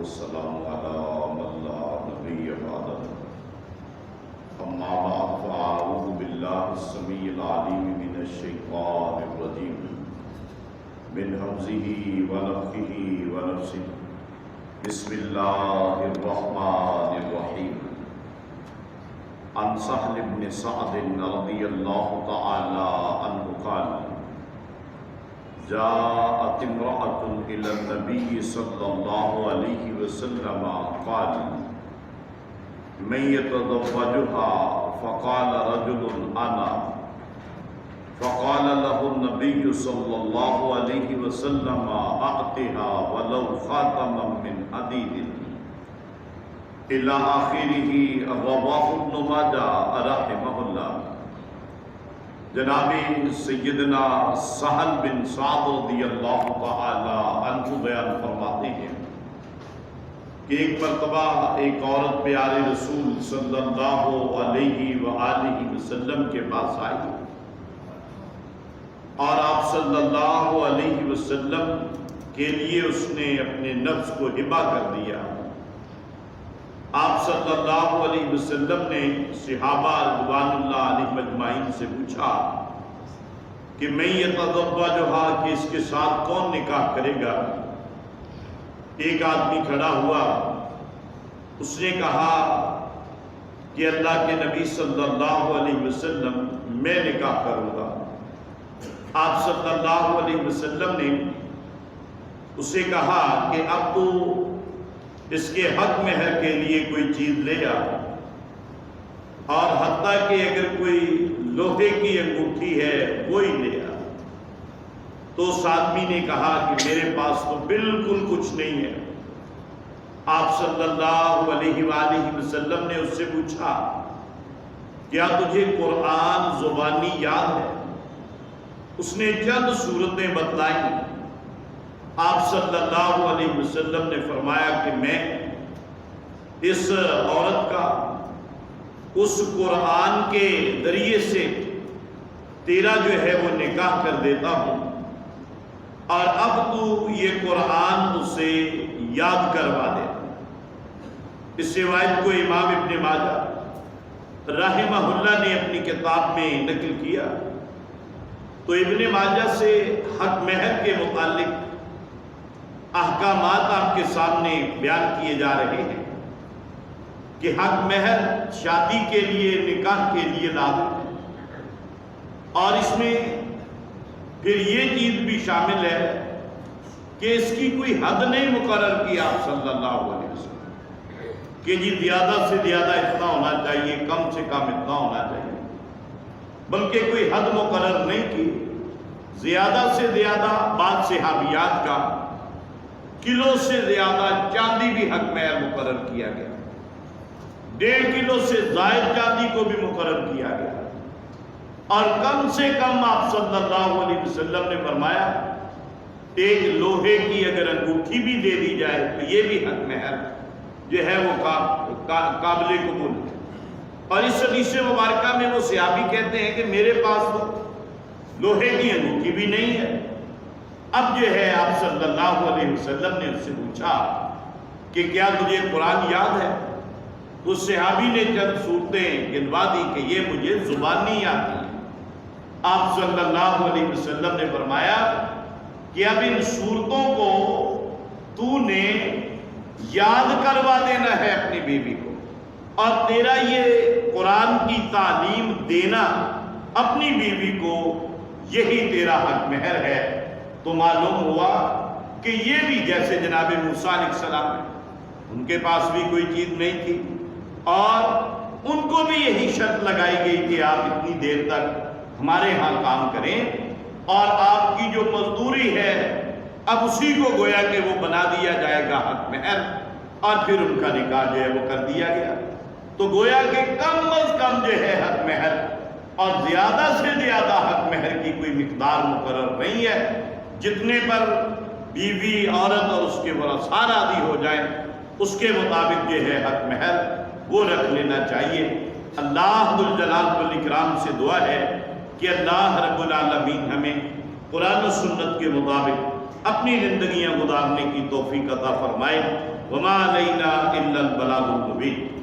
والسلام على من لا نبي بعده أما بعد فأعوذ بالله السميع العليم من الشيطان الرجيم من همزه ونفخه ونفسه بسم الله الرحمن الرحيم عن سهل بن سعد رضي الله تعالى عنه قال جاءت امرأة إلى النبي صلى الله عليه وسلم قال من يتزوجها فقال رجل أنا فقال له النبي صلى الله عليه وسلم أعطها ولو خاتما من حديد إلى آخره رواه ابن ماجہ رحمہ اللہ۔ جناب سیدنا سہل بن سعد رضی اللہ تعالی عنہ بیان فرماتے ہیں کہ ایک مرتبہ ایک عورت پیارے رسول صلی اللہ علیہ وآلہ وسلم کے پاس آئی اور آپ صلی اللہ علیہ وسلم کے لیے اس نے اپنے نفس کو ہبہ کر دیا۔ آپ صلی اللہ علیہ وسلم نے صحابہ رضوان اللہ علیہ مجمعین سے پوچھا کہ میں یتزوجھا کہ اس کے ساتھ کون نکاح کرے گا؟ ایک آدمی کھڑا ہوا، اس نے کہا کہ اللہ کے نبی صلی اللہ علیہ وسلم میں نکاح کروں گا۔ آپ صلی اللہ علیہ وسلم نے اسے کہا کہ اب تو اس کے حق مہر کے لیے کوئی چیز لے آ، اور حتیٰ کہ اگر کوئی لوہے کی انگوٹھی ہے وہی لے آ۔ تو اس آدمی نے کہا کہ میرے پاس تو بالکل کچھ نہیں ہے۔ آپ صلی اللہ علیہ وآلہ وسلم نے اس سے پوچھا کیا تجھے قرآن زبانی یاد ہے؟ اس نے چند صورتیں بتلائیں۔ آپ صلی اللہ علیہ وسلم نے فرمایا کہ میں اس عورت کا اس قرآن کے ذریعے سے تیرا جو ہے وہ نکاح کر دیتا ہوں، اور اب تو یہ قرآن اسے یاد کروا دے۔ اس روایت کو امام ابن ماجہ رحمہ اللہ نے اپنی کتاب میں نقل کیا۔ تو ابن ماجہ سے حق مہر کے متعلق احکامات آپ کے سامنے بیان کیے جا رہے ہیں کہ حق مہر شادی کے لیے، نکاح کے لیے لازم ہے، اور اس میں پھر یہ چیز بھی شامل ہے کہ اس کی کوئی حد نہیں مقرر کی آپ صلی اللہ علیہ وسلم کہ جی زیادہ سے زیادہ اتنا ہونا چاہیے، کم سے کم اتنا ہونا چاہیے، بلکہ کوئی حد مقرر نہیں کی۔ زیادہ سے زیادہ بعض صحابیات کا کلو سے زیادہ چاندی بھی حق مہر مقرر کیا گیا، 1.5 کلو سے زائد چاندی کو بھی مقرر کیا گیا، اور کم سے کم آپ صلی اللہ علیہ وسلم نے فرمایا ایک لوہے کی اگر انگوٹھی بھی دے دی جائے تو یہ بھی حق مہر جو ہے وہ قابل قبول ہے۔ اور اس حدیث مبارکہ میں وہ صحابی کہتے ہیں کہ میرے پاس تو لوہے کی انگوٹھی بھی نہیں ہے۔ اب جو ہے آپ صلی اللہ علیہ وسلم نے اس سے پوچھا کہ کیا تجھے قرآن یاد ہے؟ اس صحابی نے چند صورتیں گنوا دی کہ یہ مجھے زبانی آتی ہے۔ آپ صلی اللہ علیہ وسلم نے فرمایا کہ اب ان صورتوں کو تو نے یاد کروا دینا ہے اپنی بیوی کو، اور تیرا یہ قرآن کی تعلیم دینا اپنی بیوی کو یہی تیرا حق مہر ہے۔ تو معلوم ہوا کہ یہ بھی جیسے جناب موسیٰ علیہ السلام ہے، ان کے پاس بھی کوئی چیز نہیں تھی، اور ان کو بھی یہی شرط لگائی گئی کہ آپ اتنی دیر تک ہمارے ہاں کام کریں، اور آپ کی جو مزدوری ہے اب اسی کو گویا کہ وہ بنا دیا جائے گا حق مہر، اور پھر ان کا نکاح جو ہے وہ کر دیا گیا۔ تو گویا کہ کم از کم جو ہے حق مہر اور زیادہ سے زیادہ حق مہر کی کوئی مقدار مقرر نہیں ہے، جتنے پر بیوی، عورت اور اس کے ورثاء راضی ہو جائیں اس کے مطابق جو ہے حق مہر وہ رکھ لینا چاہیے۔ اللہ ذوالجلال والاکرام سے دعا ہے کہ اللہ رب العالمین ہمیں قرآن و سنت کے مطابق اپنی زندگیاں گزارنے کی توفیق عطا فرمائے۔ وما علینا الا البلاغ المبین۔